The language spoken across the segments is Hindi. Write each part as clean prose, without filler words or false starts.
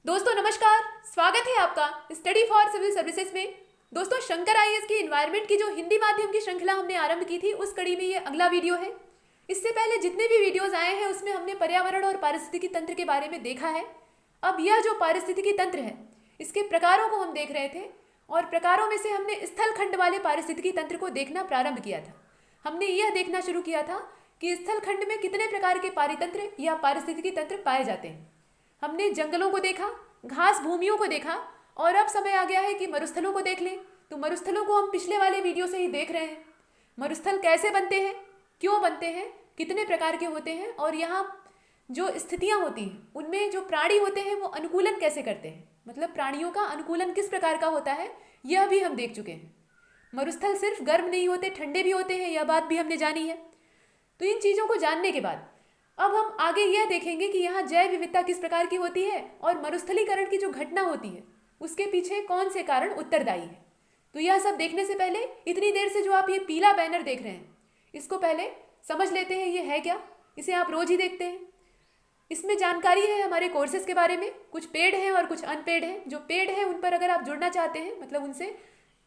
दोस्तों नमस्कार। स्वागत है आपका स्टडी फॉर सिविल सर्विसेज में। दोस्तों शंकर आईएएस की इन्वायरमेंट की जो हिंदी माध्यम की श्रृंखला हमने आरंभ की थी उस कड़ी में ये अगला वीडियो है। इससे पहले जितने भी वीडियोस आए हैं उसमें हमने पर्यावरण और पारिस्थितिकी तंत्र के बारे में देखा है। अब यह जो पारिस्थितिकी तंत्र है इसके प्रकारों को हम देख रहे थे और प्रकारों में से हमने स्थल खंड वाले पारिस्थितिकी तंत्र को देखना प्रारंभ किया था। हमने यह देखना शुरू किया था कि स्थल खंड में कितने प्रकार के पारितंत्र या पारिस्थितिकी तंत्र पाए जाते हैं। हमने जंगलों को देखा, घास भूमियों को देखा और अब समय आ गया है कि मरुस्थलों को देख लें। तो मरुस्थलों को हम पिछले वाले वीडियो से ही देख रहे हैं। मरुस्थल कैसे बनते हैं, क्यों बनते हैं, कितने प्रकार के होते हैं और यहाँ जो स्थितियाँ होती हैं उनमें जो प्राणी होते हैं वो अनुकूलन कैसे करते हैं, मतलब प्राणियों का अनुकूलन किस प्रकार का होता है, यह भी हम देख चुके हैं। मरुस्थल सिर्फ गर्म नहीं होते, ठंडे भी होते हैं, यह बात भी हमने जानी है। तो इन चीज़ों को जानने के बाद अब हम आगे यह देखेंगे कि यहाँ जैव विविधता किस प्रकार की होती है और मरुस्थलीकरण की जो घटना होती है उसके पीछे कौन से कारण उत्तरदायी है। तो यह सब देखने से पहले इतनी देर से जो आप ये पीला बैनर देख रहे हैं इसको पहले समझ लेते हैं ये है क्या। इसे आप रोज ही देखते हैं। इसमें जानकारी है हमारे कोर्सेज के बारे में। कुछ पेड हैं और कुछ अनपेड हैं। जो पेड है उन पर अगर आप जुड़ना चाहते हैं, मतलब उनसे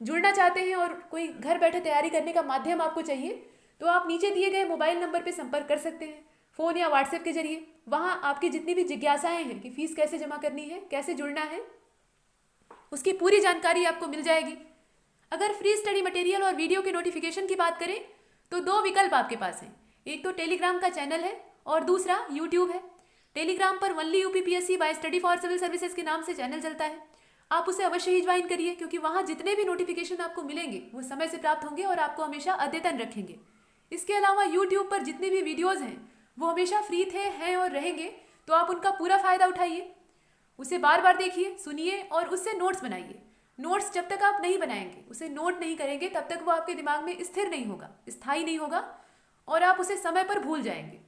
जुड़ना चाहते हैं और कोई घर बैठे तैयारी करने का माध्यम आपको चाहिए, तो आप नीचे दिए गए मोबाइल नंबर पर संपर्क कर सकते हैं, फ़ोन या व्हाट्सएप के जरिए। वहाँ आपकी जितनी भी जिज्ञासाएं हैं कि फ़ीस कैसे जमा करनी है, कैसे जुड़ना है, उसकी पूरी जानकारी आपको मिल जाएगी। अगर फ्री स्टडी मटेरियल और वीडियो के नोटिफिकेशन की बात करें तो दो विकल्प आपके पास हैं। एक तो टेलीग्राम का चैनल है और दूसरा यूट्यूब है। टेलीग्राम पर only UPPSC by study for civil services के नाम से चैनल चलता है। आप उसे अवश्य ही ज्वाइन करिए क्योंकि वहाँ जितने भी नोटिफिकेशन आपको मिलेंगे वो समय से प्राप्त होंगे और आपको हमेशा अद्यतन रखेंगे। इसके अलावा यूट्यूब पर जितने भी वीडियोज़ हैं वो हमेशा फ्री थे, हैं और रहेंगे, तो आप उनका पूरा फ़ायदा उठाइए। उसे बार बार देखिए, सुनिए और उससे नोट्स बनाइए। नोट्स जब तक आप नहीं बनाएंगे, उसे नोट नहीं करेंगे, तब तक वो आपके दिमाग में स्थिर नहीं होगा, स्थायी नहीं होगा और आप उसे समय पर भूल जाएंगे।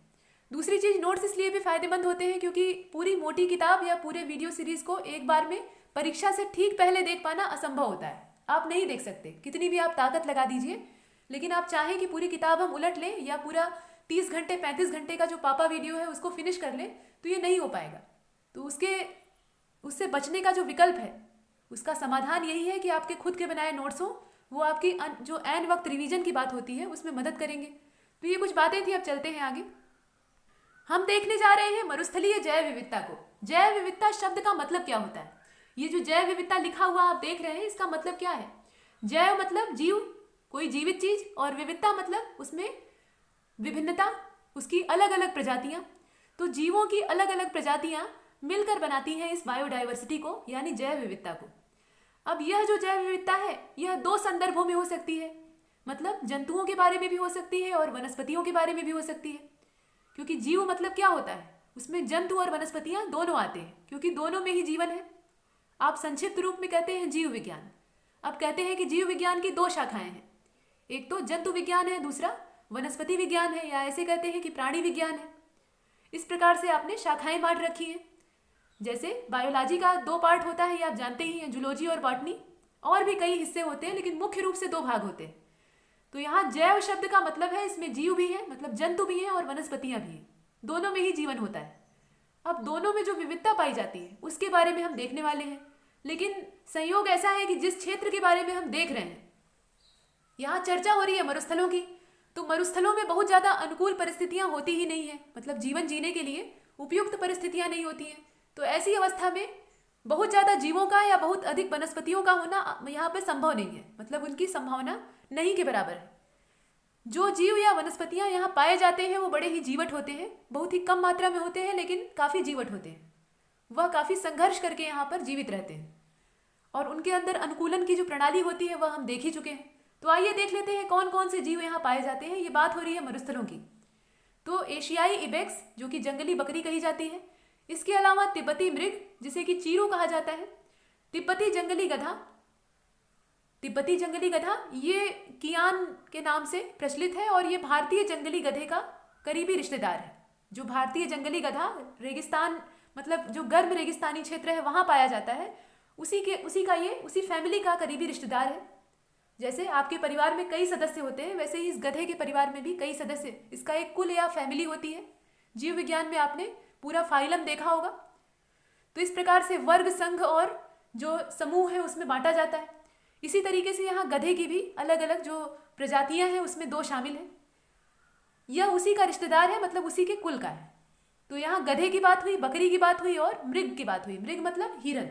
दूसरी चीज़, नोट्स इसलिए भी फ़ायदेमंद होते हैं क्योंकि पूरी मोटी किताब या पूरे वीडियो सीरीज़ को एक बार में परीक्षा से ठीक पहले देख पाना असंभव होता है। आप नहीं देख सकते, कितनी भी आप ताकत लगा दीजिए, लेकिन आप चाहें कि पूरी किताब हम उलट लें या पूरा 30 घंटे 35 घंटे का जो पापा वीडियो है उसको फिनिश कर ले, तो ये नहीं हो पाएगा। तो उससे बचने का जो विकल्प है उसका समाधान यही है कि आपके खुद के बनाए नोट्स हो, वो आपकी जो ऐन वक्त रिवीजन की बात होती है उसमें मदद करेंगे। तो ये कुछ बातें थी, अब चलते हैं आगे। हम देखने जा रहे हैं मरुस्थलीय जैव विविधता को। जैव विविधता शब्द का मतलब क्या होता है? ये जो जैव विविधता लिखा हुआ आप देख रहे हैं इसका मतलब क्या है? जैव मतलब जीव, कोई जीवित चीज, और विविधता मतलब उसमें विभिन्नता, उसकी अलग अलग प्रजातियां। तो जीवों की अलग अलग प्रजातियां मिलकर बनाती हैं इस बायोडाइवर्सिटी को, यानी जैव विविधता को। अब यह जो जैव विविधता है यह दो संदर्भों में हो सकती है, मतलब जंतुओं के बारे में भी हो सकती है और वनस्पतियों के बारे में भी हो सकती है। क्योंकि जीव मतलब क्या होता है, उसमें जंतु और वनस्पतियां दोनों आते हैं क्योंकि दोनों में ही जीवन है। आप संक्षिप्त रूप में कहते हैं जीव विज्ञान। अब कहते हैं कि जीव विज्ञान की दो शाखाएं हैं, एक तो जंतु विज्ञान है, दूसरा वनस्पति विज्ञान है, या ऐसे कहते हैं कि प्राणी विज्ञान है। इस प्रकार से आपने शाखाएं बांट रखी हैं। जैसे बायोलॉजी का दो पार्ट होता है, ये आप जानते ही हैं, जूलॉजी और बॉटनी। और भी कई हिस्से होते हैं लेकिन मुख्य रूप से दो भाग होते हैं। तो यहाँ जैव शब्द का मतलब है इसमें जीव भी है, मतलब जंतु भी है और वनस्पतियां भी हैं, दोनों में ही जीवन होता है। अब दोनों में जो विविधता पाई जाती है उसके बारे में हम देखने वाले हैं। लेकिन संयोग ऐसा है कि जिस क्षेत्र के बारे में हम देख रहे हैं, यहाँ चर्चा हो रही है मरुस्थलों की, तो मरुस्थलों में बहुत ज़्यादा अनुकूल परिस्थितियाँ होती ही नहीं है, मतलब जीवन जीने के लिए उपयुक्त परिस्थितियाँ नहीं होती हैं। तो ऐसी अवस्था में बहुत ज़्यादा जीवों का या बहुत अधिक वनस्पतियों का होना यहाँ पे संभव नहीं है, मतलब उनकी संभावना नहीं के बराबर है। जो जीव या वनस्पतियाँ यहाँ पाए जाते हैं वो बड़े ही जीवट होते हैं, बहुत ही कम मात्रा में होते हैं लेकिन काफ़ी जीवट होते हैं। वह काफ़ी संघर्ष करके यहाँ पर जीवित रहते हैं और उनके अंदर अनुकूलन की जो प्रणाली होती है वह हम देख ही चुके हैं। तो आइए देख लेते हैं कौन कौन से जीव यहाँ पाए जाते हैं। ये बात हो रही है मरुस्थलों की। तो एशियाई इबेक्स जो कि जंगली बकरी कही जाती है, इसके अलावा तिब्बती मृग जिसे कि चीरू कहा जाता है, तिब्बती जंगली गधा ये कियान के नाम से प्रचलित है और ये भारतीय जंगली गधे का करीबी रिश्तेदार है। जो भारतीय जंगली गधा रेगिस्तान, मतलब जो गर्म रेगिस्तानी क्षेत्र है वहाँ पाया जाता है, उसी फैमिली का करीबी रिश्तेदार है। जैसे आपके परिवार में कई सदस्य होते हैं वैसे ही इस गधे के परिवार में भी कई सदस्य, इसका एक कुल या फैमिली होती है। जीव विज्ञान में आपने पूरा फाइलम देखा होगा। तो इस प्रकार से वर्ग, संघ और जो समूह है उसमें बांटा जाता है। इसी तरीके से यहाँ गधे की भी अलग अलग जो प्रजातियां हैं उसमें 2 शामिल हैं। यह उसी का रिश्तेदार है, मतलब उसी के कुल का है। तो यहाँ गधे की बात हुई, बकरी की बात हुई और मृग की बात हुई। मृग मतलब हिरण।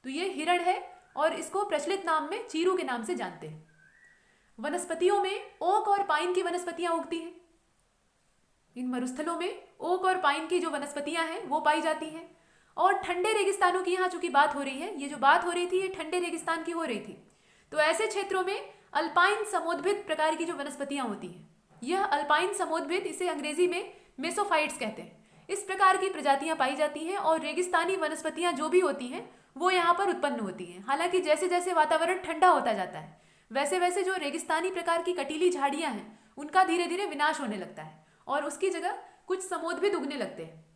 तो ये हिरण है और इसको प्रचलित नाम में चीरू के नाम से जानते हैं। वनस्पतियों में ओक और पाइन की वनस्पतियां उगती हैं। इन मरुस्थलों में ओक और पाइन की जो वनस्पतियां हैं वो पाई जाती हैं। और ठंडे रेगिस्तानों की यहाँ चूंकि बात हो रही है, ये जो बात हो रही थी ये ठंडे रेगिस्तान की हो रही थी, तो ऐसे क्षेत्रों में अल्पाइन समोद्भिद प्रकार की जो वनस्पतियां होती हैं, यह अल्पाइन समोद्भिद, इसे अंग्रेजी में मेसोफाइट्स कहते हैं, इस प्रकार की प्रजातियां पाई जाती हैं। और रेगिस्तानी वनस्पतियां जो भी होती हैं वो यहाँ पर उत्पन्न होती हैं। हालांकि जैसे जैसे वातावरण ठंडा होता जाता है वैसे वैसे जो रेगिस्तानी प्रकार की कटीली झाड़ियां हैं उनका धीरे धीरे विनाश होने लगता है और उसकी जगह कुछ समोद्भिद उगने लगते हैं।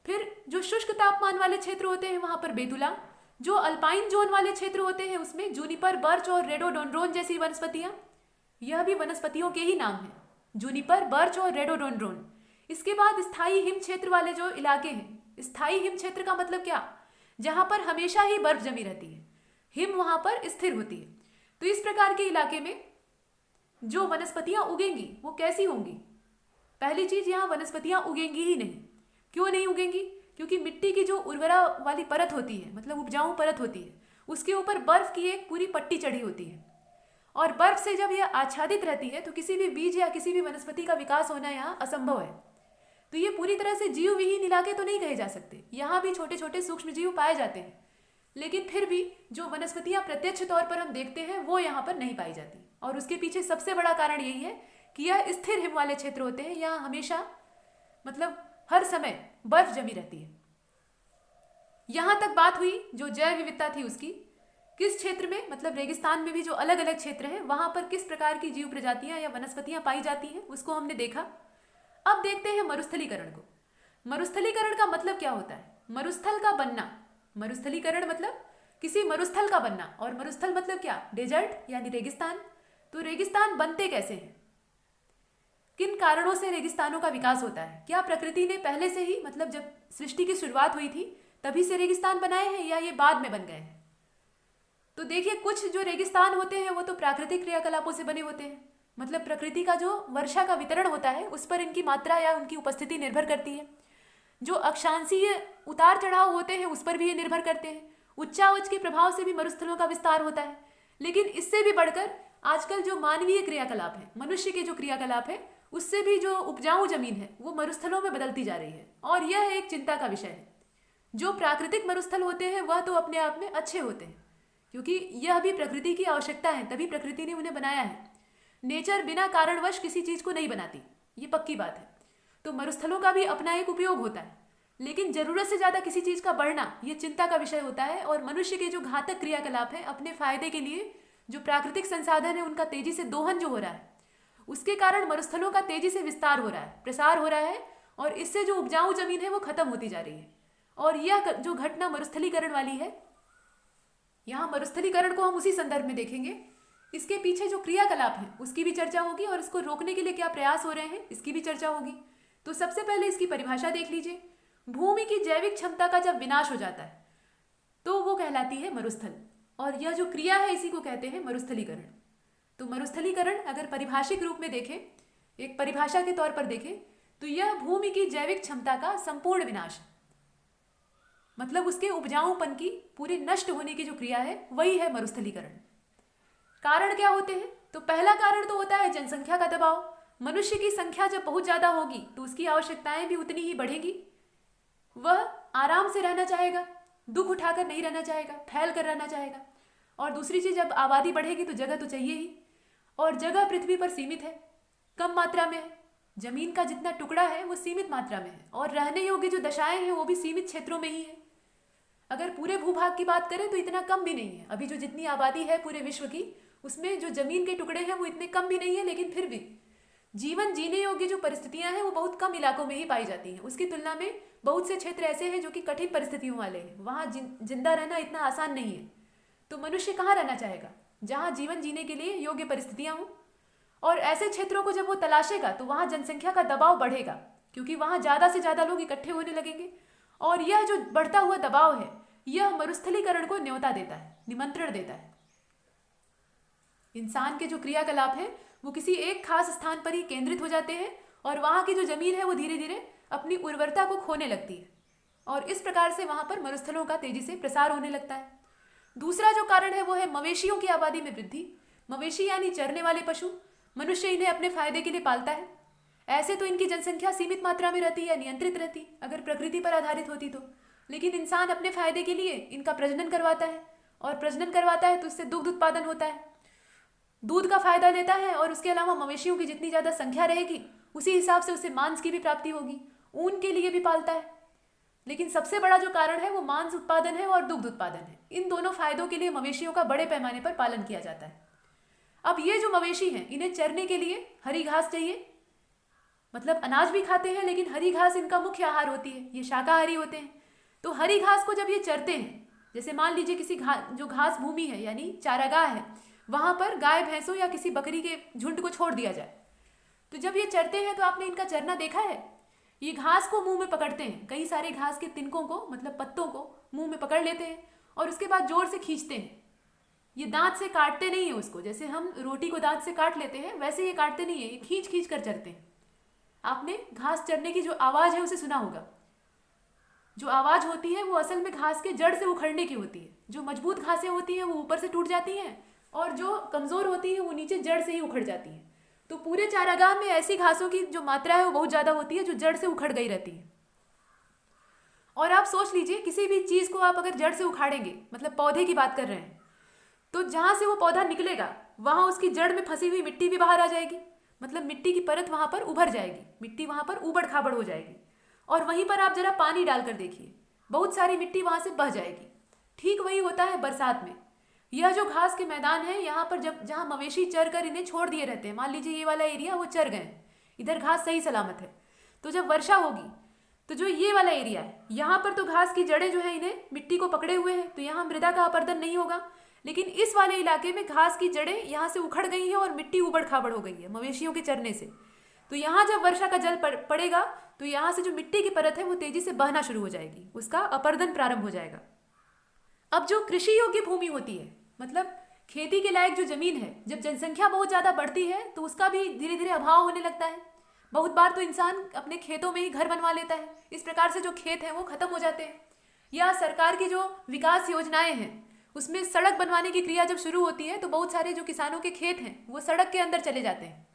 फिर जो शुष्क तापमान वाले क्षेत्र होते हैं वहां पर बेतुला, जो अल्पाइन जोन वाले क्षेत्र होते हैं उसमें जूनिपर, बर्च और रेडोडोंड्रोन जैसी वनस्पतियां, यह भी वनस्पतियों के ही नाम हैं, जूनिपर, बर्च और रेडोडोंड्रोन। इसके बाद स्थायी हिम क्षेत्र वाले जो इलाके हैं, स्थायी हिम क्षेत्र का मतलब क्या, जहां पर हमेशा ही बर्फ जमी रहती है, हिम वहां पर स्थिर होती है। तो इस प्रकार के इलाके में जो वनस्पतियां उगेंगी वो कैसी होंगी? पहली चीज, यहाँ वनस्पतियां उगेंगी ही नहीं। क्यों नहीं उगेंगी? क्योंकि मिट्टी की जो उर्वरा वाली परत होती है, मतलब उपजाऊ परत होती है, उसके ऊपर बर्फ की एक पूरी पट्टी चढ़ी होती है और बर्फ से जब यह आच्छादित रहती है तो किसी भी बीज या किसी भी वनस्पति का विकास होना यहाँ असंभव है। तो ये पूरी तरह से जीव विहीन इलाके तो नहीं कहे जा सकते, यहाँ भी छोटे छोटे सूक्ष्म जीव पाए जाते हैं, लेकिन फिर भी जो वनस्पतियां प्रत्यक्ष तौर पर हम देखते हैं वो यहाँ पर नहीं पाई जाती। और उसके पीछे सबसे बड़ा कारण यही है कि यह स्थिर हिम वाले क्षेत्र होते हैं, यहाँ हमेशा मतलब हर समय बर्फ जमी रहती है। यहां तक बात हुई जो जैव विविधता थी उसकी। किस क्षेत्र में, मतलब रेगिस्तान में भी जो अलग अलग क्षेत्र हैं वहां पर किस प्रकार की जीव प्रजातियां या वनस्पतियां पाई जाती हैं उसको हमने देखा। अब देखते हैं मरुस्थलीकरण को। मरुस्थलीकरण का मतलब क्या होता है? मरुस्थल का बनना। मरुस्थलीकरण मतलब किसी मरुस्थल का बनना, और मरुस्थल मतलब क्या? डेजर्ट यानी रेगिस्तान। तो रेगिस्तान बनते कैसे हैं? किन कारणों से रेगिस्तानों का विकास होता है? क्या प्रकृति ने पहले से ही, मतलब जब सृष्टि की शुरुआत हुई थी तभी से रेगिस्तान बनाए हैं या ये बाद में बन गए हैं? तो देखिए, कुछ जो रेगिस्तान होते हैं वो तो प्राकृतिक क्रियाकलापों से बने होते हैं, मतलब प्रकृति का जो वर्षा का वितरण होता है उस पर इनकी मात्रा या उनकी उपस्थिति निर्भर करती है। जो अक्षांशीय उतार चढ़ाव होते हैं उस पर भी ये निर्भर करते हैं। उच्चावच के प्रभाव से भी मरुस्थलों का विस्तार होता है। लेकिन इससे भी बढ़कर आजकल जो मानवीय क्रियाकलाप है, मनुष्य के जो क्रियाकलाप है, उससे भी जो उपजाऊ जमीन है वो मरुस्थलों में बदलती जा रही है और यह एक चिंता का विषय है। जो प्राकृतिक मरुस्थल होते हैं वह तो अपने आप में अच्छे होते हैं, क्योंकि यह भी प्रकृति की आवश्यकता है, तभी प्रकृति ने उन्हें बनाया है। नेचर बिना कारणवश किसी चीज को नहीं बनाती, ये पक्की बात है। तो मरुस्थलों का भी अपना एक उपयोग होता है, लेकिन जरूरत से ज्यादा किसी चीज का बढ़ना ये चिंता का विषय होता है। और मनुष्य के जो घातक क्रियाकलाप है, अपने फायदे के लिए जो प्राकृतिक संसाधन है उनका तेजी से दोहन जो हो रहा है, उसके कारण मरुस्थलों का तेजी से विस्तार हो रहा है, प्रसार हो रहा है, और इससे जो उपजाऊ जमीन है वो खत्म होती जा रही है। और यह जो घटना मरुस्थलीकरण वाली है, यहाँ मरुस्थलीकरण को हम उसी संदर्भ में देखेंगे। इसके पीछे जो क्रियाकलाप है उसकी भी चर्चा होगी और इसको रोकने के लिए क्या प्रयास हो रहे हैं इसकी भी चर्चा होगी। तो सबसे पहले इसकी परिभाषा देख लीजिए। भूमि की जैविक क्षमता का जब विनाश हो जाता है तो वो कहलाती है मरुस्थल, और यह जो क्रिया है इसी को कहते हैं मरुस्थलीकरण। तो मरुस्थलीकरण अगर परिभाषिक रूप में देखें, एक परिभाषा के तौर पर देखें, तो यह भूमि की जैविक क्षमता का संपूर्ण विनाश, मतलब उसके उपजाऊपन की पूरे नष्ट होने की जो क्रिया है वही है मरुस्थलीकरण। कारण क्या होते हैं? तो पहला कारण तो होता है जनसंख्या का दबाव। मनुष्य की संख्या जब बहुत ज्यादा होगी तो उसकी आवश्यकताएं भी उतनी ही बढ़ेगी। वह आराम से रहना चाहेगा, दुख उठाकर नहीं रहना चाहेगा, फैल कर रहना चाहेगा। और दूसरी चीज, जब आबादी बढ़ेगी तो जगह तो चाहिए ही, और जगह पृथ्वी पर सीमित है, कम मात्रा में है। जमीन का जितना टुकड़ा है वो सीमित मात्रा में है, और रहने योग्य जो दशाएं हैं वो भी सीमित क्षेत्रों में ही है। अगर पूरे भूभाग की बात करें तो इतना कम भी नहीं है। अभी जो जितनी आबादी है पूरे विश्व की, उसमें जो जमीन के टुकड़े हैं वो इतने कम भी नहीं है, लेकिन फिर भी जीवन जीने योग्य जो परिस्थितियां हैं वो बहुत कम इलाकों में ही पाई जाती हैं। उसकी तुलना में बहुत से क्षेत्र ऐसे हैं जो कि कठिन परिस्थितियों वाले हैं, वहां जिंदा रहना इतना आसान नहीं है। तो मनुष्य कहाँ रहना चाहेगा? जहां जीवन जीने के लिए योग्य परिस्थितियां हों। और ऐसे क्षेत्रों को जब वो तलाशेगा तो वहां जनसंख्या का दबाव बढ़ेगा, क्योंकि वहां ज्यादा से ज्यादा लोग इकट्ठे होने लगेंगे और यह जो बढ़ता हुआ दबाव है यह मरुस्थलीकरण को न्योता देता है, निमंत्रण देता है। इंसान के जो क्रियाकलाप हैं वो किसी एक खास स्थान पर ही केंद्रित हो जाते हैं और वहाँ की जो जमीन है वो धीरे धीरे अपनी उर्वरता को खोने लगती है और इस प्रकार से वहाँ पर मरुस्थलों का तेजी से प्रसार होने लगता है। दूसरा जो कारण है वो है मवेशियों की आबादी में वृद्धि। मवेशी यानी चरने वाले पशु, मनुष्य इन्हें अपने फायदे के लिए पालता है। ऐसे तो इनकी जनसंख्या सीमित मात्रा में रहती या नियंत्रित रहती अगर प्रकृति पर आधारित होती तो, लेकिन इंसान अपने फायदे के लिए इनका प्रजनन करवाता है और प्रजनन करवाता है तो इससे दुग्ध उत्पादन होता है, दूध का फायदा लेता है और उसके अलावा मवेशियों की जितनी ज़्यादा संख्या रहेगी उसी हिसाब से उसे मांस की भी प्राप्ति होगी, ऊन के लिए भी पालता है। लेकिन सबसे बड़ा जो कारण है वो मांस उत्पादन है और दुग्ध उत्पादन है। इन दोनों फायदों के लिए मवेशियों का बड़े पैमाने पर पालन किया जाता है। अब ये जो मवेशी हैं इन्हें चरने के लिए हरी घास चाहिए, मतलब अनाज भी खाते हैं लेकिन हरी घास इनका मुख्य आहार होती है, ये शाकाहारी होते हैं। तो हरी घास को जब ये चरते हैं, जैसे मान लीजिए किसी जो घास भूमि है यानी चारागाह है, वहाँ पर गाय भैंसों या किसी बकरी के झुंड को छोड़ दिया जाए, तो जब ये चरते हैं तो आपने इनका चरना देखा है, ये घास को मुंह में पकड़ते हैं, कई सारे घास के तिनकों को मतलब पत्तों को मुंह में पकड़ लेते हैं और उसके बाद जोर से खींचते हैं। ये दांत से काटते नहीं है उसको, जैसे हम रोटी को दांत से काट लेते हैं वैसे ये काटते नहीं है, ये खींच खींच कर चरते हैं। आपने घास चरने की जो आवाज़ है उसे सुना होगा। जो आवाज़ होती है वो असल में घास के जड़ से उखड़ने की होती है। जो मजबूत घासें होती हैं वो ऊपर से टूट जाती हैं और जो कमज़ोर होती है वो नीचे जड़ से ही उखड़ जाती हैं। तो पूरे चारागाह में ऐसी घासों की जो मात्रा है वो बहुत ज़्यादा होती है जो जड़ से उखड़ गई रहती है। और आप सोच लीजिए किसी भी चीज़ को आप अगर जड़ से उखाड़ेंगे, मतलब पौधे की बात कर रहे हैं, तो जहाँ से वो पौधा निकलेगा वहाँ उसकी जड़ में फंसी हुई मिट्टी भी बाहर आ जाएगी, मतलब मिट्टी की परत वहाँ पर उभर जाएगी, मिट्टी वहाँ पर ऊबड़ खाबड़ हो जाएगी। और वहीं पर आप जरा पानी डालकर देखिए, बहुत सारी मिट्टी वहाँ से बह जाएगी। ठीक वही होता है बरसात में। यह जो घास के मैदान है यहाँ पर जहाँ मवेशी चर कर इन्हें छोड़ दिए रहते हैं, मान लीजिए ये वाला एरिया वो चर गए, इधर घास सही सलामत है, तो जब वर्षा होगी तो जो ये वाला एरिया है यहाँ पर तो घास की जड़ें जो है इन्हें मिट्टी को पकड़े हुए हैं, तो यहाँ मृदा का अपरदन नहीं होगा। लेकिन इस वाले इलाके में घास की जड़ें यहाँ से उखड़ गई हैं और मिट्टी उबड़ खाबड़ हो गई है मवेशियों के चरने से। तो यहाँ जब वर्षा का जल पड़ेगा तो यहाँ से जो मिट्टी की परत है वो तेजी से बहना शुरू हो जाएगी, उसका अपरदन प्रारंभ हो जाएगा। अब जो कृषि योग्य भूमि होती है, मतलब खेती के लायक जो जमीन है, जब जनसंख्या बहुत ज़्यादा बढ़ती है तो उसका भी धीरे धीरे अभाव होने लगता है। बहुत बार तो इंसान अपने खेतों में ही घर बनवा लेता है, इस प्रकार से जो खेत हैं वो खत्म हो जाते हैं। या सरकार की जो विकास योजनाएं हैं उसमें सड़क बनवाने की क्रिया जब शुरू होती है तो बहुत सारे जो किसानों के खेत हैं वो सड़क के अंदर चले जाते हैं।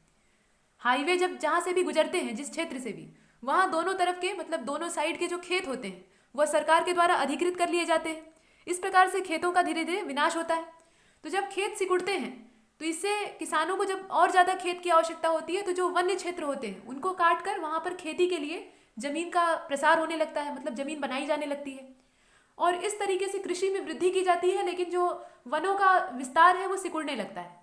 हाईवे जब जहाँ से भी गुजरते हैं, जिस क्षेत्र से भी, वहाँ दोनों तरफ के मतलब दोनों साइड के जो खेत होते हैं वह सरकार के द्वारा अधिकृत कर लिए जाते हैं। इस प्रकार से खेतों का धीरे धीरे विनाश होता है। तो जब खेत सिकुड़ते हैं तो इससे किसानों को जब और ज़्यादा खेत की आवश्यकता होती है तो जो वन्य क्षेत्र होते हैं उनको काट कर वहाँ पर खेती के लिए जमीन का प्रसार होने लगता है, मतलब जमीन बनाई जाने लगती है और इस तरीके से कृषि में वृद्धि की जाती है। लेकिन जो वनों का विस्तार है वो सिकुड़ने लगता है।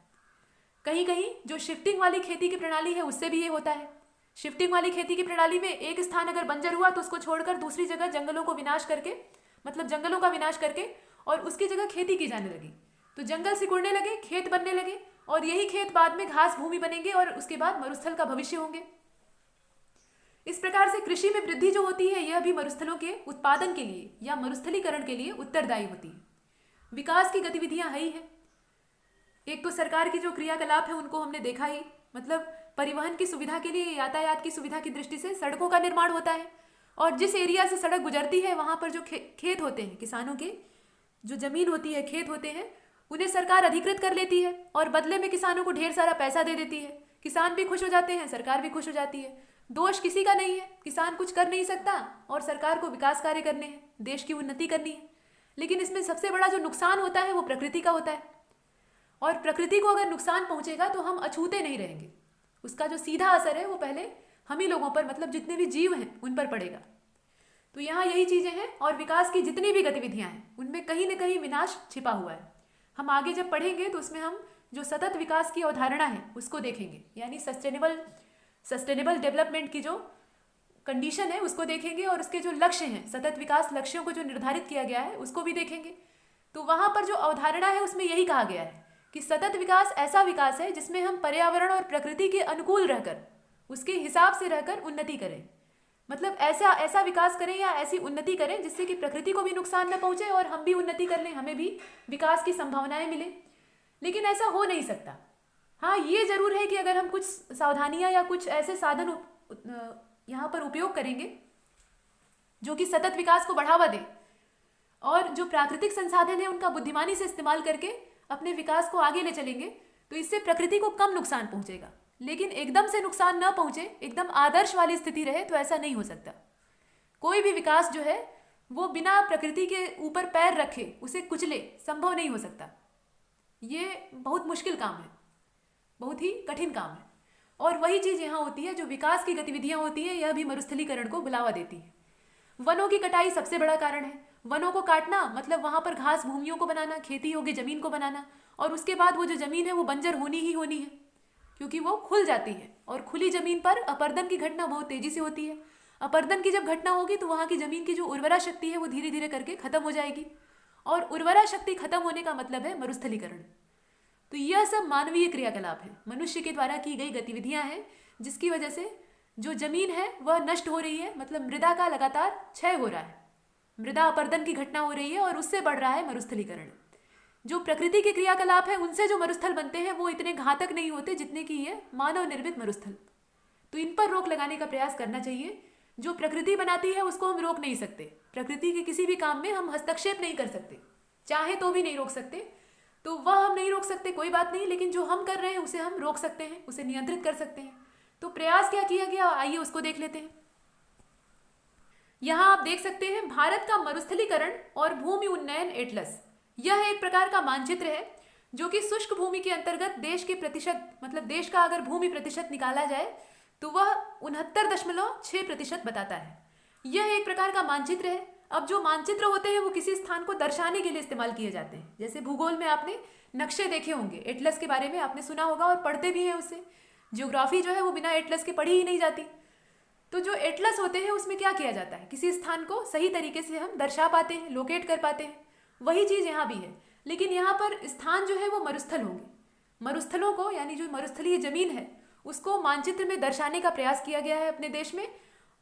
कहीं कहीं जो शिफ्टिंग वाली खेती की प्रणाली है उससे भी ये होता है। शिफ्टिंग वाली खेती की प्रणाली में एक स्थान अगर बंजर हुआ तो उसको छोड़कर दूसरी जगह जंगलों को विनाश करके, मतलब जंगलों का विनाश करके और उसकी जगह खेती की जाने लगी। तो जंगल सिकुड़ने लगे, खेत बनने लगे और यही खेत बाद में घास भूमि बनेंगे और उसके बाद मरुस्थल का भविष्य होंगे। इस प्रकार से कृषि में वृद्धि जो होती है यह भी मरुस्थलों के उत्पादन के लिए या मरुस्थलीकरण के लिए उत्तरदायी होती है। विकास की गतिविधियां है ही है। एक तो सरकार की जो क्रियाकलाप है उनको हमने देखा ही, मतलब परिवहन की सुविधा के लिए, यातायात की सुविधा की दृष्टि से सड़कों का निर्माण होता है और जिस एरिया से सड़क गुजरती है वहाँ पर जो खेत होते हैं, किसानों के जो जमीन होती है, खेत होते हैं, उन्हें सरकार अधिकृत कर लेती है और बदले में किसानों को ढेर सारा पैसा दे देती है। किसान भी खुश हो जाते हैं, सरकार भी खुश हो जाती है। दोष किसी का नहीं है, किसान कुछ कर नहीं सकता और सरकार को विकास कार्य करने हैं, देश की उन्नति करनी है। लेकिन इसमें सबसे बड़ा जो नुकसान होता है वो प्रकृति का होता है और प्रकृति को अगर नुकसान पहुंचेगा तो हम अछूते नहीं रहेंगे। उसका जो सीधा असर है वो पहले हम ही लोगों पर, मतलब जितने भी जीव हैं उन पर पड़ेगा। तो यहाँ यही चीज़ें हैं और विकास की जितनी भी गतिविधियाँ हैं उनमें कहीं न कहीं विनाश छिपा हुआ है। हम आगे जब पढ़ेंगे तो उसमें हम जो सतत विकास की अवधारणा है उसको देखेंगे, यानी सस्टेनेबल डेवलपमेंट की जो कंडीशन है उसको देखेंगे और उसके जो लक्ष्य हैं, सतत विकास लक्ष्यों को जो निर्धारित किया गया है उसको भी देखेंगे। तो वहाँ पर जो अवधारणा है उसमें यही कहा गया है कि सतत विकास ऐसा विकास है जिसमें हम पर्यावरण और प्रकृति के अनुकूल रहकर, उसके हिसाब से रहकर उन्नति करें। मतलब ऐसा ऐसा विकास करें या ऐसी उन्नति करें जिससे कि प्रकृति को भी नुकसान न पहुंचे और हम भी उन्नति कर लें, हमें भी विकास की संभावनाएं मिले। लेकिन ऐसा हो नहीं सकता। हाँ, ये जरूर है कि अगर हम कुछ सावधानियां या कुछ ऐसे साधन यहाँ पर उपयोग करेंगे जो कि सतत विकास को बढ़ावा दे और जो प्राकृतिक संसाधन है उनका बुद्धिमानी से इस्तेमाल करके अपने विकास को आगे ले चलेंगे, तो इससे प्रकृति को कम नुकसान पहुंचेगा। लेकिन एकदम से नुकसान न पहुंचे, एकदम आदर्श वाली स्थिति रहे, तो ऐसा नहीं हो सकता। कोई भी विकास जो है वो बिना प्रकृति के ऊपर पैर रखे उसे कुचले संभव नहीं हो सकता। ये बहुत मुश्किल काम है, बहुत ही कठिन काम है। और वही चीज़ यहाँ होती है, जो विकास की गतिविधियाँ होती हैं, यह भी मरुस्थलीकरण को बढ़ावा देती है। वनों की कटाई सबसे बड़ा कारण है। वनों को काटना मतलब वहाँ पर घास भूमियों को बनाना, खेती योग्य जमीन को बनाना, और उसके बाद वो जो जमीन है वो बंजर होनी ही होनी है, क्योंकि वो खुल जाती है। और खुली जमीन पर अपर्दन की घटना बहुत तेजी से होती है। अपर्दन की जब घटना होगी तो वहाँ की जमीन की जो उर्वरा शक्ति है वो धीरे धीरे करके खत्म हो जाएगी, और उर्वरा शक्ति खत्म होने का मतलब है मरुस्थलीकरण। तो यह सब मानवीय क्रियाकलाप है, मनुष्य के द्वारा की गई गतिविधियां हैं, जिसकी वजह से जो जमीन है वह नष्ट हो रही है, मतलब मृदा का लगातार क्षय हो रहा है, मृदा अपर्दन की घटना हो रही है, और उससे बढ़ रहा है मरुस्थलीकरण। जो प्रकृति के क्रियाकलाप है उनसे जो मरुस्थल बनते हैं वो इतने घातक नहीं होते जितने कि ये मानव निर्मित मरुस्थल। तो इन पर रोक लगाने का प्रयास करना चाहिए। जो प्रकृति बनाती है उसको हम रोक नहीं सकते, प्रकृति के किसी भी काम में हम हस्तक्षेप नहीं कर सकते, चाहे तो भी नहीं रोक सकते। तो वह हम नहीं रोक सकते, कोई बात नहीं, लेकिन जो हम कर रहे हैं उसे हम रोक सकते हैं, उसे नियंत्रित कर सकते हैं। तो प्रयास क्या किया गया, आइए उसको देख लेते हैं। यहाँ आप देख सकते हैं भारत का मरुस्थलीकरण और भूमि उन्नयन एटलस। यह एक प्रकार का मानचित्र है जो कि शुष्क भूमि के अंतर्गत देश के प्रतिशत, मतलब देश का अगर भूमि प्रतिशत निकाला जाए तो वह 69.6% बताता है। यह एक प्रकार का मानचित्र है। अब जो मानचित्र होते हैं वो किसी स्थान को दर्शाने के लिए इस्तेमाल किए जाते हैं। जैसे भूगोल में आपने नक्शे देखे होंगे, एटलस के बारे में आपने सुना होगा और पढ़ते भी हैं उससे। ज्योग्राफी जो है वो बिना एटलस के पढ़ी ही नहीं जाती। तो जो एटलस होते हैं उसमें क्या किया जाता है, किसी स्थान को सही तरीके से हम दर्शा पाते हैं, लोकेट कर पाते हैं। वही चीज़ यहाँ भी है, लेकिन यहाँ पर स्थान जो है वो मरुस्थल होंगे। मरुस्थलों को, यानी जो मरुस्थलीय जमीन है उसको मानचित्र में दर्शाने का प्रयास किया गया है अपने देश में।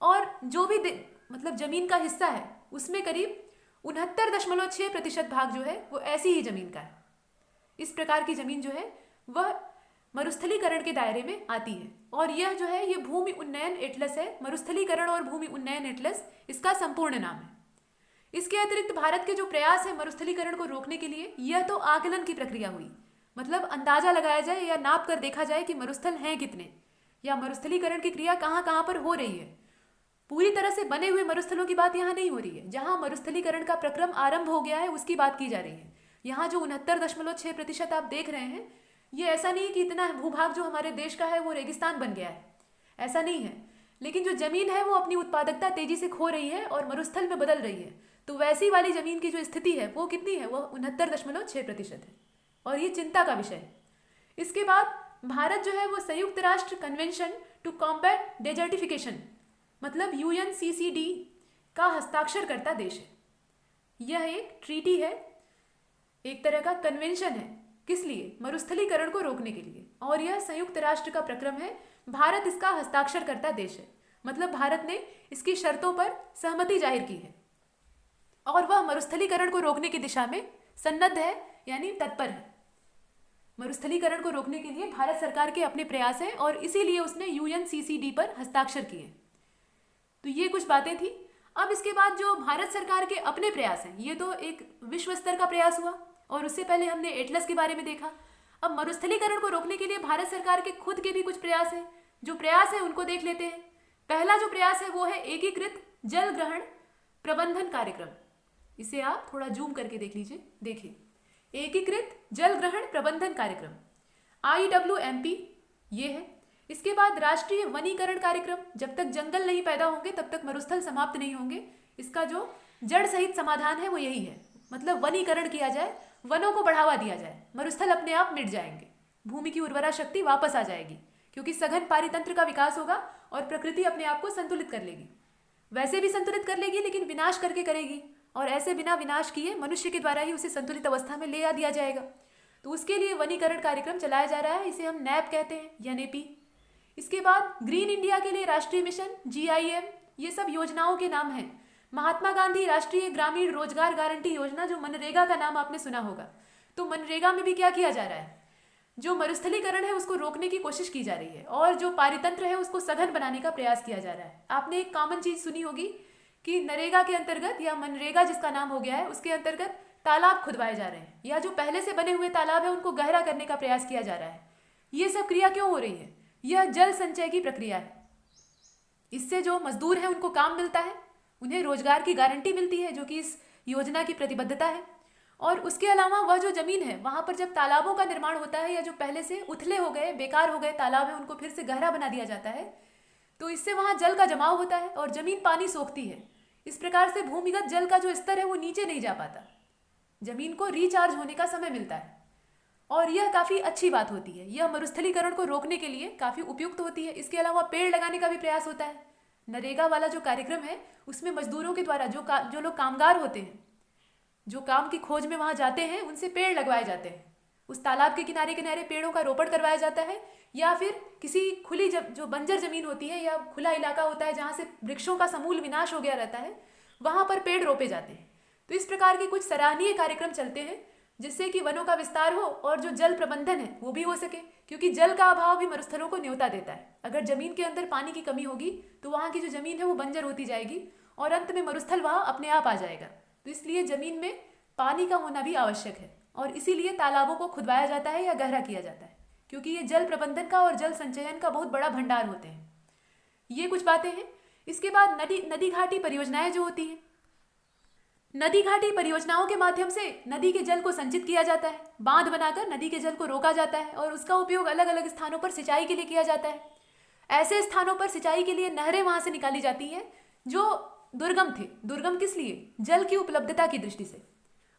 और जो भी मतलब जमीन का हिस्सा है उसमें करीब 69.6% भाग जो है वो ऐसी ही जमीन का है। इस प्रकार की जमीन जो है वह मरुस्थलीकरण के दायरे में आती है। और यह जो है ये भूमि उन्नयन एटलस है। मरुस्थलीकरण और भूमि उन्नयन एटलस इसका संपूर्ण नाम है। इसके अतिरिक्त भारत के जो प्रयास है मरुस्थलीकरण को रोकने के लिए, यह तो आकलन की प्रक्रिया हुई, मतलब अंदाजा लगाया जाए या नाप कर देखा जाए कि मरुस्थल हैं कितने, या मरुस्थलीकरण की क्रिया कहाँ कहाँ पर हो रही है। पूरी तरह से बने हुए मरुस्थलों की बात यहाँ नहीं हो रही है। जहाँ मरुस्थलीकरण का प्रक्रम आरंभ हो गया है उसकी बात की जा रही है। यहाँ जो 69.6% आप देख रहे हैं, ये ऐसा नहीं है कि इतना भूभाग जो हमारे देश का है वो रेगिस्तान बन गया है, ऐसा नहीं है। लेकिन जो जमीन है वो अपनी उत्पादकता तेजी से खो रही है और मरुस्थल में बदल रही है। तो वैसी वाली जमीन की जो स्थिति है वो कितनी है, वो 69.6% है, और ये चिंता का विषय है। इसके बाद भारत जो है वो संयुक्त राष्ट्र कन्वेंशन टू कॉम्बैट डेजर्टिफिकेशन, मतलब UNCCD का हस्ताक्षर करता देश है। यह एक ट्रीटी है, एक तरह का कन्वेंशन है। किस लिए? मरुस्थलीकरण को रोकने के लिए। और यह संयुक्त राष्ट्र का प्रक्रम है, भारत इसका हस्ताक्षर करता देश है, मतलब भारत ने इसकी शर्तों पर सहमति जाहिर की है और वह मरुस्थलीकरण को रोकने की दिशा में सन्नद्ध है, यानी तत्पर है। मरुस्थलीकरण को रोकने के लिए भारत सरकार के अपने प्रयास हैं और इसीलिए उसने UNCCD पर हस्ताक्षर किए। तो ये कुछ बातें थी। अब इसके बाद जो भारत सरकार के अपने प्रयास हैं, ये तो एक विश्व स्तर का प्रयास हुआ और उससे पहले हमने एटलस के बारे में देखा। अब मरुस्थलीकरण को रोकने के लिए भारत सरकार के खुद के भी कुछ प्रयास हैं। जो प्रयास है उनको देख लेते हैं। पहला जो प्रयास है वो है एकीकृत जल ग्रहण प्रबंधन कार्यक्रम। इसे आप थोड़ा जूम करके देख लीजिए, देखिए, एकीकृत जल ग्रहण प्रबंधन कार्यक्रम IWMP ये है। इसके बाद राष्ट्रीय वनीकरण कार्यक्रम, जब तक जंगल नहीं पैदा होंगे तब तक मरुस्थल समाप्त नहीं होंगे। इसका जो जड़ सहित समाधान है वो यही है, मतलब वनीकरण किया जाए, वनों को बढ़ावा दिया जाए, मरुस्थल अपने आप मिट जाएंगे, भूमि की उर्वरा शक्ति वापस आ जाएगी, क्योंकि सघन पारितंत्र का विकास होगा और प्रकृति अपने आप को संतुलित कर लेगी। वैसे भी संतुलित कर लेगी लेकिन विनाश करके करेगी, और ऐसे बिना विनाश किए मनुष्य के द्वारा ही उसे संतुलित अवस्था में ले आ दिया जाएगा। तो उसके लिए वनीकरण कार्यक्रम चलाया जा रहा है, इसे हम NAP कहते हैं या NAP। इसके बाद ग्रीन इंडिया के लिए राष्ट्रीय मिशन GIM ये सब योजनाओं के नाम हैं। महात्मा गांधी राष्ट्रीय ग्रामीण रोजगार गारंटी योजना, जो मनरेगा का नाम आपने सुना होगा। तो मनरेगा में भी क्या किया जा रहा है, जो मरुस्थलीकरण है उसको रोकने की कोशिश की जा रही है और जो पारितंत्र है उसको सघन बनाने का प्रयास किया जा रहा है। आपने एक कॉमन चीज सुनी होगी कि नरेगा के अंतर्गत या मनरेगा जिसका नाम हो गया है उसके अंतर्गत तालाब खुदवाए जा रहे हैं, या जो पहले से बने हुए तालाब है उनको गहरा करने का प्रयास किया जा रहा है। ये सब क्रिया क्यों हो रही है? यह जल संचय की प्रक्रिया है। इससे जो मजदूर हैं उनको काम मिलता है, उन्हें रोजगार की गारंटी मिलती है, जो कि इस योजना की प्रतिबद्धता है। और उसके अलावा वह जो जमीन है वहां पर जब तालाबों का निर्माण होता है, या जो पहले से उथले हो गए बेकार हो गए तालाब है उनको फिर से गहरा बना दिया जाता है, तो इससे वहां जल का जमाव होता है और जमीन पानी सोखती है। इस प्रकार से भूमिगत जल का जो स्तर है वो नीचे नहीं जा पाता, जमीन को रिचार्ज होने का समय मिलता है और यह काफ़ी अच्छी बात होती है। यह मरुस्थलीकरण को रोकने के लिए काफ़ी उपयुक्त होती है। इसके अलावा पेड़ लगाने का भी प्रयास होता है। नरेगा वाला जो कार्यक्रम है उसमें मजदूरों के द्वारा जो लोग कामगार होते हैं, जो काम की खोज में वहाँ जाते हैं, उनसे पेड़ लगवाए जाते हैं। उस तालाब के किनारे किनारे पेड़ों का रोपण करवाया जाता है, या फिर किसी खुली जो बंजर जमीन होती है या खुला इलाका होता है जहाँ से वृक्षों का समूल विनाश हो गया रहता है, वहाँ पर पेड़ रोपे जाते हैं। तो इस प्रकार के कुछ सराहनीय कार्यक्रम चलते हैं जिससे कि वनों का विस्तार हो और जो जल प्रबंधन है वो भी हो सके, क्योंकि जल का अभाव भी मरुस्थलों को न्योता देता है। अगर जमीन के अंदर पानी की कमी होगी तो वहाँ की जो जमीन है वो बंजर होती जाएगी और अंत में मरुस्थल वहाँ अपने आप आ जाएगा। तो इसलिए जमीन में पानी का होना भी आवश्यक है और इसीलिए तालाबों को खुदवाया जाता है या गहरा किया जाता है, क्योंकि ये जल प्रबंधन का और जल संचयन का बहुत बड़ा भंडार होते हैं। ये कुछ बातें हैं। इसके बाद नदी घाटी परियोजनाएं जो होती हैं, नदी घाटी परियोजनाओं के माध्यम से नदी के जल को संचित किया जाता है, बांध बनाकर नदी के जल को रोका जाता है और उसका उपयोग अलग अलग स्थानों पर सिंचाई के लिए किया जाता है। ऐसे स्थानों पर सिंचाई के लिए नहरें वहां से निकाली जाती हैं जो दुर्गम थे। दुर्गम किस लिए? जल की उपलब्धता की दृष्टि से।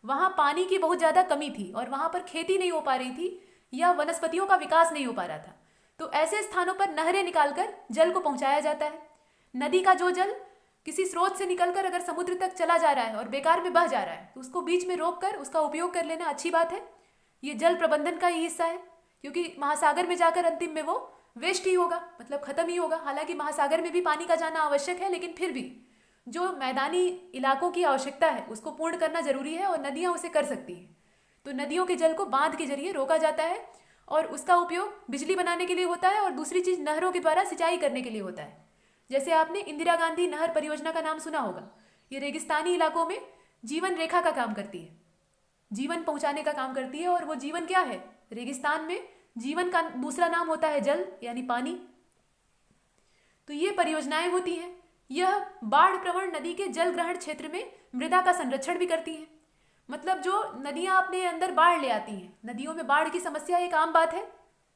वहां पानी की बहुत ज़्यादा कमी थी और वहां पर खेती नहीं हो पा रही थी या वनस्पतियों का विकास नहीं हो पा रहा था। तो ऐसे स्थानों पर नहरें निकालकर जल को पहुंचाया जाता है। नदी का जो जल किसी स्रोत से निकलकर अगर समुद्र तक चला जा रहा है और बेकार में बह जा रहा है तो उसको बीच में रोक कर उसका उपयोग कर लेना अच्छी बात है। ये जल प्रबंधन का ही हिस्सा है, क्योंकि महासागर में जाकर अंतिम में वो वेस्ट ही होगा, मतलब खत्म ही होगा। हालांकि महासागर में भी पानी का जाना आवश्यक है, लेकिन फिर भी जो मैदानी इलाकों की आवश्यकता है उसको पूर्ण करना जरूरी है और नदियाँ उसे कर सकती हैं। तो नदियों के जल को बांध के जरिए रोका जाता है और उसका उपयोग बिजली बनाने के लिए होता है और दूसरी चीज़ नहरों के द्वारा सिंचाई करने के लिए होता है। जैसे आपने इंदिरा गांधी नहर परियोजना का नाम सुना होगा। ये रेगिस्तानी इलाकों में जीवन रेखा का काम करती है, जीवन पहुंचाने का काम करती है। और वो जीवन क्या है? रेगिस्तान में जीवन का दूसरा नाम होता है जल, यानी पानी। तो ये परियोजनाएं होती हैं। यह बाढ़ प्रवण नदी के जल ग्रहण क्षेत्र में मृदा का संरक्षण भी करती हैं। मतलब जो नदियां अपने अंदर बाढ़ ले आती हैं, नदियों में बाढ़ की समस्या एक आम बात है।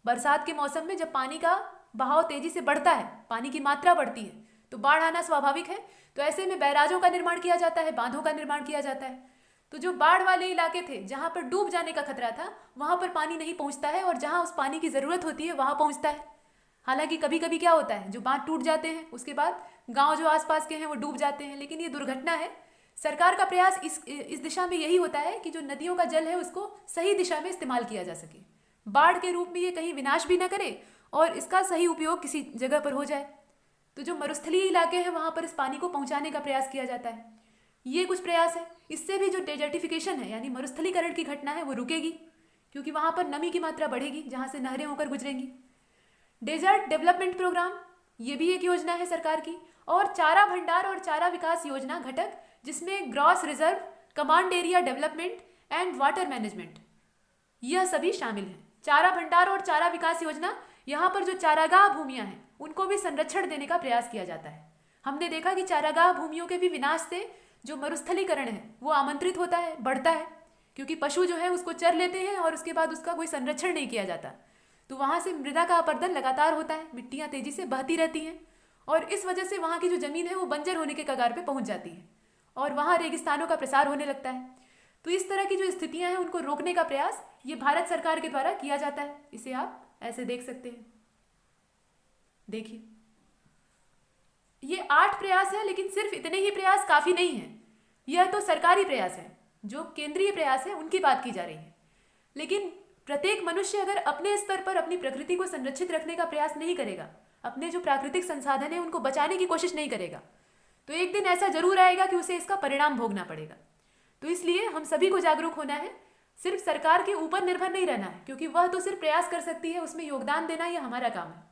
बरसात के मौसम में जब पानी का बहाव तेजी से बढ़ता है, पानी की मात्रा बढ़ती है, तो बाढ़ आना स्वाभाविक है। तो ऐसे में बैराजों का निर्माण किया जाता है, बांधों का निर्माण किया जाता है। तो जो बाढ़ वाले इलाके थे जहां पर डूब जाने का खतरा था, वहां पर पानी नहीं पहुंचता है और जहां उस पानी की जरूरत होती है वहां पहुंचता है। हालांकि कभी कभी क्या होता है, जो बांध टूट जाते हैं उसके बाद गांव जो आसपास के हैं वो डूब जाते हैं, लेकिन ये दुर्घटना है। सरकार का प्रयास इस दिशा में यही होता है कि जो नदियों का जल है उसको सही दिशा में इस्तेमाल किया जा सके, बाढ़ के रूप में ये कहीं विनाश भी न करे और इसका सही उपयोग किसी जगह पर हो जाए। तो जो मरुस्थलीय इलाके हैं वहां पर इस पानी को पहुंचाने का प्रयास किया जाता है। ये कुछ प्रयास है। इससे भी जो डेजर्टिफिकेशन है यानी मरुस्थलीकरण की घटना है वो रुकेगी, क्योंकि वहां पर नमी की मात्रा बढ़ेगी जहां से नहरें होकर गुजरेंगी। डेजर्ट डेवलपमेंट प्रोग्राम, ये भी एक योजना है सरकार की। और चारा भंडार और चारा विकास योजना घटक, जिसमें gross reserve, command area development and water management, यह सभी शामिल हैं। चारा भंडार और चारा विकास योजना, यहाँ पर जो चारागाह भूमियां हैं उनको भी संरक्षण देने का प्रयास किया जाता है। हमने देखा कि चारागाह भूमियों के भी विनाश से जो मरुस्थलीकरण है वो आमंत्रित होता है, बढ़ता है, क्योंकि पशु जो है उसको चर लेते हैं और उसके बाद उसका कोई संरक्षण नहीं किया जाता। तो वहाँ से मृदा का अपरदन लगातार होता है, मिट्टियाँ तेजी से बहती रहती हैं और इस वजह से वहाँ की जो जमीन है वो बंजर होने के कगार पे पहुँच जाती है और वहाँ रेगिस्तानों का प्रसार होने लगता है। तो इस तरह की जो स्थितियाँ हैं उनको रोकने का प्रयास ये भारत सरकार के द्वारा किया जाता है। इसे आप ऐसे देख सकते हैं। देखिए, ये 8 प्रयास है, लेकिन सिर्फ इतने ही प्रयास काफ़ी नहीं है। यह तो सरकारी प्रयास है, जो केंद्रीय प्रयास है उनकी बात की जा रही है। लेकिन प्रत्येक मनुष्य अगर अपने स्तर पर अपनी प्रकृति को संरक्षित रखने का प्रयास नहीं करेगा, अपने जो प्राकृतिक संसाधन है उनको बचाने की कोशिश नहीं करेगा, तो एक दिन ऐसा जरूर आएगा कि उसे इसका परिणाम भोगना पड़ेगा। तो इसलिए हम सभी को जागरूक होना है, सिर्फ सरकार के ऊपर निर्भर नहीं रहना है, क्योंकि वह तो सिर्फ प्रयास कर सकती है, उसमें योगदान देना यह हमारा काम है।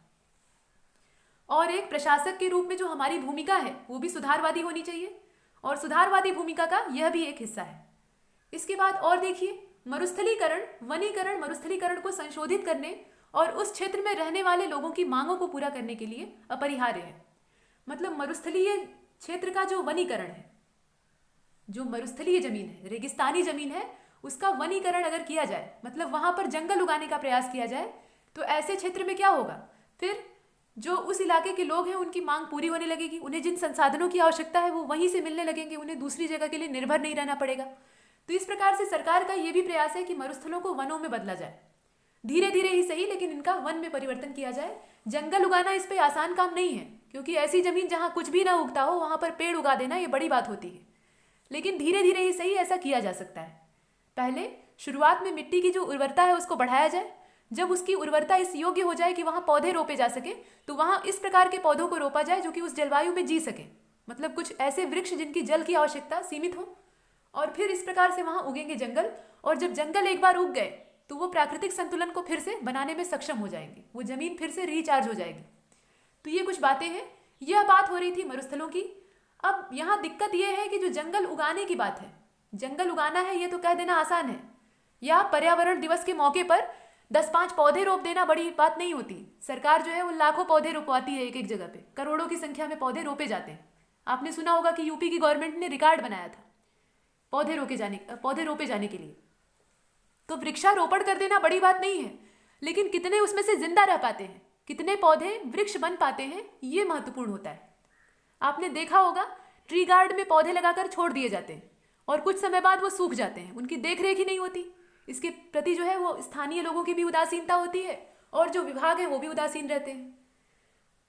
और एक प्रशासक के रूप में जो हमारी भूमिका है वो भी सुधारवादी होनी चाहिए, और सुधारवादी भूमिका का यह भी एक हिस्सा है। इसके बाद और देखिए, मरुस्थलीकरण, वनीकरण मरुस्थलीकरण को संशोधित करने और उस क्षेत्र में रहने वाले लोगों की मांगों को पूरा करने के लिए अपरिहार्य है। मतलब मरुस्थलीय क्षेत्र का जो वनीकरण है, जो मरुस्थलीय जमीन है, रेगिस्तानी जमीन है, उसका वनीकरण अगर किया जाए, मतलब वहां पर जंगल उगाने का प्रयास किया जाए, तो ऐसे क्षेत्र में क्या होगा, फिर जो उस इलाके के लोग हैं उनकी मांग पूरी होने लगेगी, उन्हें जिन संसाधनों की आवश्यकता है वो वहीं से मिलने लगेंगे, उन्हें दूसरी जगह के लिए निर्भर नहीं रहना पड़ेगा। तो इस प्रकार से सरकार का ये भी प्रयास है कि मरुस्थलों को वनों में बदला जाए, धीरे धीरे ही सही, लेकिन इनका वन में परिवर्तन किया जाए। जंगल उगाना इस पे आसान काम नहीं है, क्योंकि ऐसी जमीन जहाँ कुछ भी ना उगता हो वहां पर पेड़ उगा देना ये बड़ी बात होती है, लेकिन धीरे धीरे ही सही ऐसा किया जा सकता है। पहले शुरुआत में मिट्टी की जो उर्वरता है उसको बढ़ाया जाए, जब उसकी उर्वरता इस योग्य हो जाए कि वहाँ पौधे रोपे जा सके, तो वहाँ इस प्रकार के पौधों को रोपा जाए जो कि उस जलवायु में जी सके, मतलब कुछ ऐसे वृक्ष जिनकी जल की आवश्यकता सीमित हो, और फिर इस प्रकार से वहाँ उगेंगे जंगल। और जब जंगल एक बार उग गए तो वो प्राकृतिक संतुलन को फिर से बनाने में सक्षम हो जाएंगे, वो जमीन फिर से रिचार्ज हो जाएगी। तो ये कुछ बातें हैं, यह बात हो रही थी मरुस्थलों की। अब यहाँ दिक्कत यह है कि जो जंगल उगाने की बात है, जंगल उगाना है ये तो कह देना आसान है, या पर्यावरण दिवस के मौके पर 10-5 पौधे रोप देना बड़ी बात नहीं होती। सरकार जो है वो लाखों पौधे रोपवाती है, एक एक जगह पे करोड़ों की संख्या में पौधे रोपे जाते हैं। आपने सुना होगा कि यूपी की गवर्नमेंट ने रिकॉर्ड बनाया था पौधे रोपे जाने के लिए। तो वृक्षारोपण कर देना बड़ी बात नहीं है, लेकिन कितने उसमें से जिंदा रह पाते हैं, कितने पौधे वृक्ष बन पाते हैं, ये महत्वपूर्ण होता है। आपने देखा होगा ट्री गार्ड में पौधे लगाकर छोड़ दिए जाते हैं और कुछ समय बाद वो सूख जाते हैं, उनकी देखरेख ही नहीं होती। इसके प्रति जो है वो स्थानीय लोगों की भी उदासीनता होती है, और जो विभाग है वो भी उदासीन रहते हैं।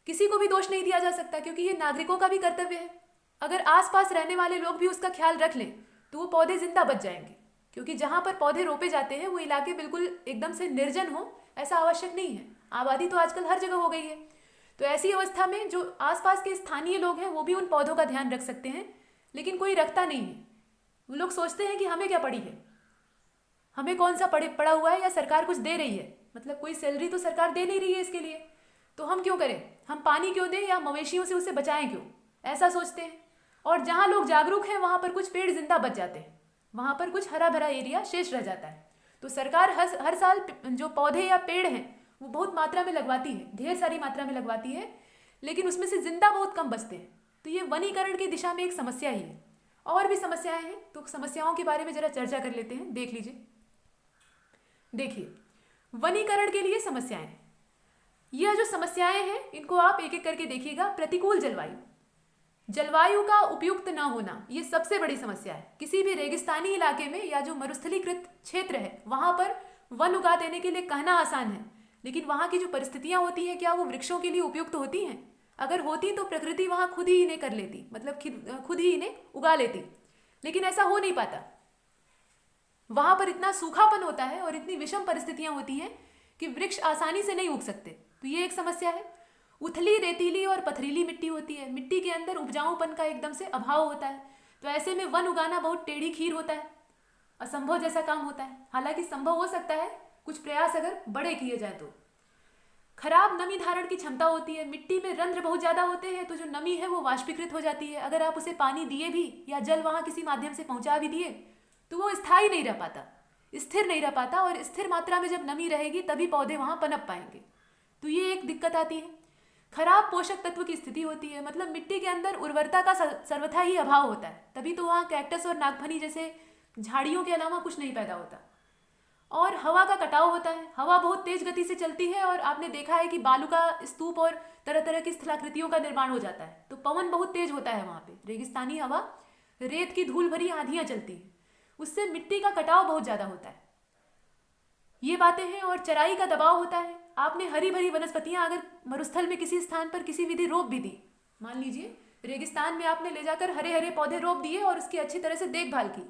किसी को भी दोष नहीं दिया जा सकता, क्योंकि ये नागरिकों का भी कर्तव्य है। अगर आसपास रहने वाले लोग भी उसका ख्याल रख लें तो वो पौधे जिंदा बच जाएंगे, क्योंकि जहाँ पर पौधे रोपे जाते हैं वो इलाके बिल्कुल एकदम से निर्जन हो ऐसा आवश्यक नहीं है। आबादी तो आजकल हर जगह हो गई है, तो ऐसी अवस्था में जो आसपास के स्थानीय लोग हैं वो भी उन पौधों का ध्यान रख सकते हैं, लेकिन कोई रखता नहीं है। वो लोग सोचते हैं कि हमें क्या पड़ी है, हमें कौन सा पड़ा हुआ है, या सरकार कुछ दे रही है, मतलब कोई सैलरी तो सरकार दे नहीं रही है इसके लिए, तो हम क्यों करें, हम पानी क्यों दें, या मवेशियों से उसे बचाएं क्यों, ऐसा सोचते हैं। और जहाँ लोग जागरूक हैं वहाँ पर कुछ पेड़ जिंदा बच जाते हैं, वहाँ पर कुछ हरा भरा एरिया शेष रह जाता है। तो सरकार हर साल जो पौधे या पेड़ हैं वो बहुत मात्रा में लगवाती है, ढेर सारी मात्रा में लगवाती है, लेकिन उसमें से जिंदा बहुत कम बचते हैं। तो ये वनीकरण की दिशा में एक समस्या ही है। और भी समस्याएं हैं, तो समस्याओं के बारे में जरा चर्चा कर लेते हैं, देख लीजिए। देखिए, वनीकरण के लिए समस्याएं, यह जो समस्याएं हैं इनको आप एक एक करके देखिएगा। प्रतिकूल जलवायु का उपयुक्त न होना, ये सबसे बड़ी समस्या है। किसी भी रेगिस्तानी इलाके में या जो मरुस्थलीकृत क्षेत्र है वहां पर वन उगा देने के लिए कहना आसान है, लेकिन वहां की जो परिस्थितियां होती हैं क्या वो वृक्षों के लिए उपयुक्त होती हैं? अगर होती तो प्रकृति वहां खुद ही इन्हें कर लेती, मतलब खुद ही इन्हें उगा लेती, लेकिन ऐसा हो नहीं पाता। वहां पर इतना सूखापन होता है और इतनी विषम परिस्थितियां होती हैं कि वृक्ष आसानी से नहीं उग सकते। तो ये एक समस्या है। उथली, रेतीली और पथरीली मिट्टी होती है, मिट्टी के अंदर उपजाऊपन का एकदम से अभाव होता है। तो ऐसे में वन उगाना बहुत टेढ़ी खीर होता है, असंभव जैसा काम होता है। हालांकि संभव हो सकता है कुछ प्रयास अगर बड़े किए जाए तो। खराब नमी धारण की क्षमता होती है, मिट्टी में रंध्र बहुत ज्यादा होते हैं, तो जो नमी है वो वाष्पीकृत हो जाती है। अगर आप उसे पानी दिए भी या जल वहां किसी माध्यम से पहुंचा भी दिए तो वो स्थायी नहीं रह पाता, स्थिर नहीं रह पाता, और स्थिर मात्रा में जब नमी रहेगी तभी पौधे वहां पनप पाएंगे। तो ये एक दिक्कत आती है। खराब पोषक तत्व की स्थिति होती है, मतलब मिट्टी के अंदर उर्वरता का सर्वथा ही अभाव होता है, तभी तो वहाँ कैक्टस और नागफनी जैसे झाड़ियों के अलावा कुछ नहीं पैदा होता। और हवा का कटाव होता है, हवा बहुत तेज गति से चलती है, और आपने देखा है कि बालू का स्तूप और तरह तरह की स्थलाकृतियों का निर्माण हो जाता है। तो पवन बहुत तेज होता है वहाँ पे, रेगिस्तानी हवा, रेत की धूल भरी आंधियां चलती है, उससे मिट्टी का कटाव बहुत ज्यादा होता है। ये बातें हैं। और चराई का दबाव होता है। आपने हरी भरी वनस्पतियां अगर मरुस्थल में किसी स्थान पर किसी विधि रोप भी दी, मान लीजिए रेगिस्तान में आपने ले जाकर हरे हरे पौधे रोप दिए और उसकी अच्छी तरह से देखभाल की,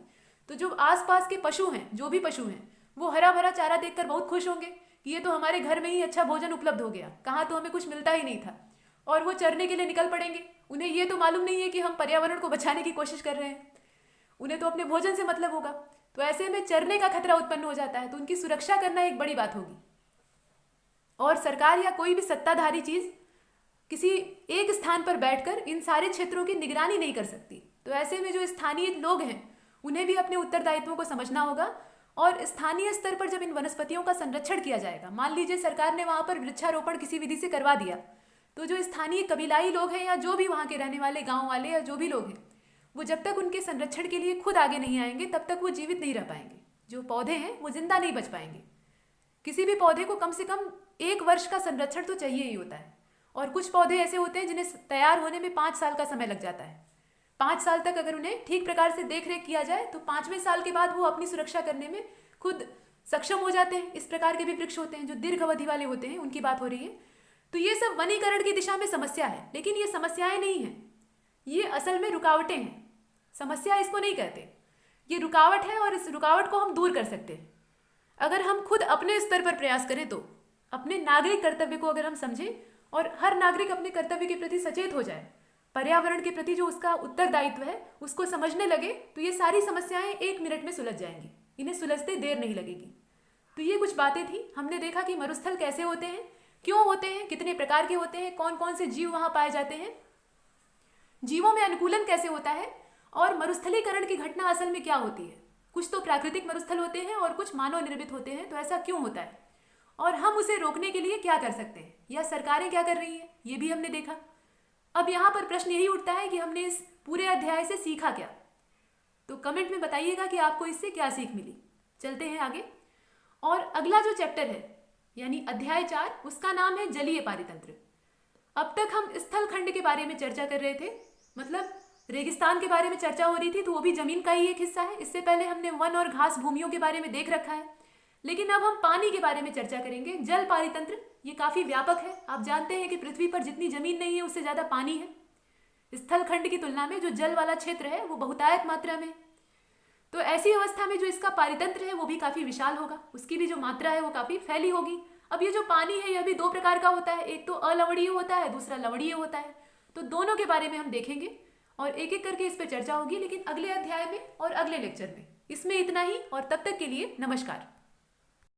तो जो आसपास के पशु हैं, जो भी पशु हैं, वो हरा भरा चारा देखकर बहुत खुश होंगे कि ये तो हमारे घर में ही अच्छा भोजन उपलब्ध हो गया, कहाँ तो हमें कुछ मिलता ही नहीं था। और वो चरने के लिए निकल पड़ेंगे। उन्हें ये तो मालूम नहीं है कि हम पर्यावरण को बचाने की कोशिश कर रहे हैं, उन्हें तो अपने भोजन से मतलब होगा। तो ऐसे में चरने का खतरा उत्पन्न हो जाता है, तो उनकी सुरक्षा करना एक बड़ी बात होगी। और सरकार या कोई भी सत्ताधारी चीज किसी एक स्थान पर बैठकर इन सारे क्षेत्रों की निगरानी नहीं कर सकती। तो ऐसे में जो स्थानीय लोग हैं उन्हें भी अपने उत्तरदायित्वों को समझना होगा। और स्थानीय स्तर पर जब इन वनस्पतियों का संरक्षण किया जाएगा, मान लीजिए सरकार ने वहां पर वृक्षारोपण किसी विधि से करवा दिया, तो जो स्थानीय कबीलाई लोग हैं या जो भी वहाँ के रहने वाले गाँव वाले या जो भी लोग हैं, वो जब तक उनके संरक्षण के लिए खुद आगे नहीं आएंगे तब तक वो जीवित नहीं रह पाएंगे। जो पौधे हैं वो जिंदा नहीं बच पाएंगे। किसी भी पौधे को कम से कम 1 वर्ष का संरक्षण तो चाहिए ही होता है। और कुछ पौधे ऐसे होते हैं जिन्हें तैयार होने में 5 साल का समय लग जाता है। 5 साल तक अगर उन्हें ठीक प्रकार से देख रेख किया जाए तो 5वें साल के बाद वो अपनी सुरक्षा करने में खुद सक्षम हो जाते हैं। इस प्रकार के भी वृक्ष होते हैं जो दीर्घ अवधि वाले होते हैं, उनकी बात हो रही है। तो ये सब वनीकरण की दिशा में समस्या है, लेकिन ये समस्याएं नहीं हैं, ये असल में रुकावटें हैं। समस्या इसको नहीं कहते, ये रुकावट है और इस रुकावट को हम दूर कर सकते हैं अगर हम खुद अपने स्तर पर प्रयास करें। तो अपने नागरिक कर्तव्य को अगर हम समझें और हर नागरिक अपने कर्तव्य के प्रति सचेत हो जाए, पर्यावरण के प्रति जो उसका उत्तरदायित्व है उसको समझने लगे, तो ये सारी समस्याएं 1 मिनट में सुलझ जाएंगी, इन्हें सुलझते देर नहीं लगेगी। तो ये कुछ बातें थी। हमने देखा कि मरुस्थल कैसे होते हैं, क्यों होते हैं, कितने प्रकार के होते हैं, कौन कौन से जीव वहां पाए जाते हैं, जीवों में अनुकूलन कैसे होता है, और मरुस्थलीकरण की घटना असल में क्या होती है। कुछ तो प्राकृतिक मरुस्थल होते हैं और कुछ मानव निर्मित होते हैं, तो ऐसा क्यों होता है और हम उसे रोकने के लिए क्या कर सकते हैं या सरकारें क्या कर रही हैं, ये भी हमने देखा। अब यहाँ पर प्रश्न यही उठता है कि हमने इस पूरे अध्याय से सीखा क्या। तो कमेंट में बताइएगा कि आपको इससे क्या सीख मिली। चलते हैं आगे। और अगला जो चैप्टर है यानी अध्याय 4, उसका नाम है जलीय पारितंत्र। अब तक हम स्थल खंड के बारे में चर्चा कर रहे थे, मतलब रेगिस्तान के बारे में चर्चा हो रही थी, तो वो भी जमीन का ही एक हिस्सा है। इससे पहले हमने वन और घास भूमियों के बारे में देख रखा है, लेकिन अब हम पानी के बारे में चर्चा करेंगे। जल पारितंत्र ये काफी व्यापक है। आप जानते हैं कि पृथ्वी पर जितनी जमीन नहीं है उससे ज्यादा पानी है। स्थल खंड की तुलना में जो जल वाला क्षेत्र है वो बहुतायत मात्रा में। तो ऐसी अवस्था में जो इसका पारितंत्र है वो भी काफी विशाल होगा, उसकी भी जो मात्रा है वो काफी फैली होगी। अब ये जो पानी है यह भी 2 प्रकार का होता है, एक तो अलवणीय होता है, दूसरा लवणीय होता है। तो दोनों के बारे में हम देखेंगे और एक एक करके इस पर चर्चा होगी, लेकिन अगले अध्याय में और अगले लेक्चर में। इसमें इतना ही, और तब तक के लिए नमस्कार।